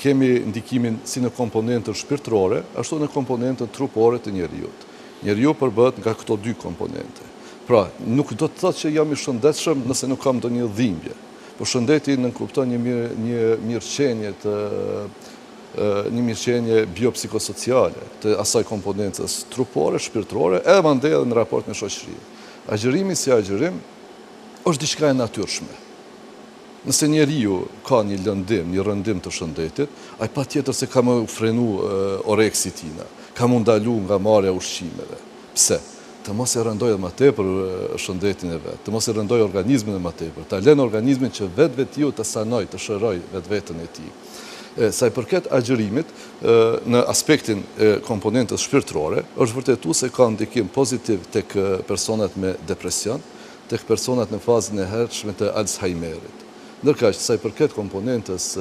kemi ndikimin si në komponentën shpirtërore, ashtu në komponentën trupore të njeriut. Njeriu përbëhet nga këto dy komponente. Pra, nuk do të thotë që jam i shëndetshëm nëse nuk kam ndonjë dhimbje. Po shëndeti nënkupton një mirëqenje biopsikosociale të asaj komponentës trupore, shpirtërore, edhe mandej edhe në raport me shoqërinë. Agjërimi si agjërim është diçka e natyrshme. Nëse njeriu ka një lëndim, një rëndim të shëndetit, ai patjetër se ka më frenu oreksi tina, ka më ndalu nga marrja ushqimeve. Pse? Të mos e rëndoj edhe më tepër shëndetin e vet, të mos e rëndoj organizmin e më tepër, ta lënë organizmin që vetiu të sanoj, të shëroj vetveten e tij. Sa i përket agjërimit, në aspektin e komponentës shpirtërore, është vërtetuar se ka ndikim pozitiv tek personat me depresion, tek personat në fazën e hershme të Alzheimerit. Ndërkaq, sa i përket komponentës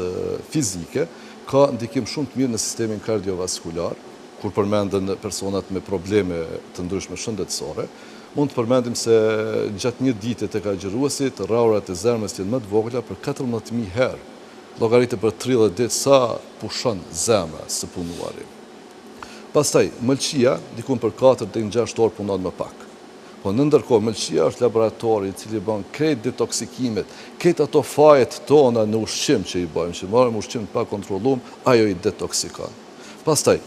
fizike, ka ndikim shumë të mirë në sistemin kardiovaskular, kur përmenden personat me probleme të ndryshme shëndetësore. Mund të përmendim se gjatë një dite tek agjëruesit, rraurat e zemrës janë më të vogla për 14.000 herë. Llogaritë për 30 ditë sa pushon zemra së punuari. Pastaj, mëlçia, dikun për 4 deri në 6 orë punon më pak. Po në ndërkohë, mëlçia është laboratori i cili bën krejt detoksikimet, krejt ato fajet tona në ushqim që i bëjmë, që marrim ushqim pa kontrolluar, ajo i detoksikon. Pastaj,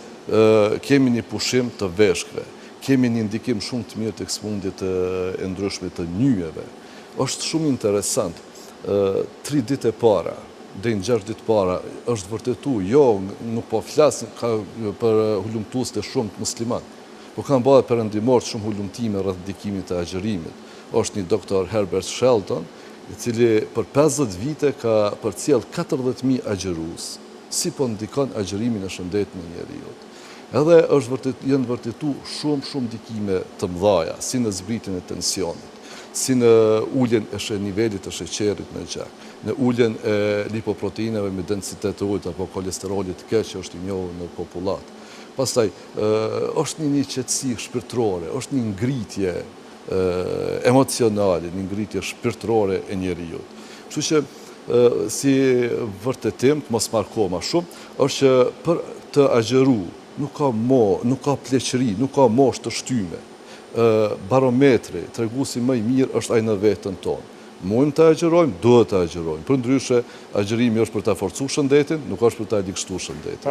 kemi një pushim të veshkëve, kemi një ndikim shumë të mirë tek sëmundjet e ndryshme të nyjeve. Është shumë interesant, 3 ditë e para, deri në 6 ditë para, është vërtetuar, jo, nuk po flas për hulumtues të shumë të musliman, po kanë bërë perëndimor shumë hulumtime rreth ndikimit të agjërimit. Është një doktor Herbert Shelton, i cili për 50 vite ka përcjell 40.000 agjërues, si po ndikon agjërimi në shëndetin e njeriut. Edhe janë vërtetuar shumë ndikime të mëdha, si në zbritjen e tensionit, si në uljen e nivelit të sheqerit në gjak, në uljen e lipoproteinave me densitet të ulët apo kolesterolit të keq që është i njohur në popullat. Pastaj, është një qetësi shpirtërore, është një ngritje emocionale, një ngritje shpirtërore e njeriut. Kështu që, si vërtetim, të mos marr kohë më shumë, është që për të agjëru nuk ka pleqëri, nuk ka moshë të shtyme. Barometri, treguesi më i mirë është ai në veten tonë. Mund të agjërojmë, duhet të agjërojmë. Përndryshe, agjërimi është për ta forcuar shëndetin, nuk është për ta ligështuar shëndetin.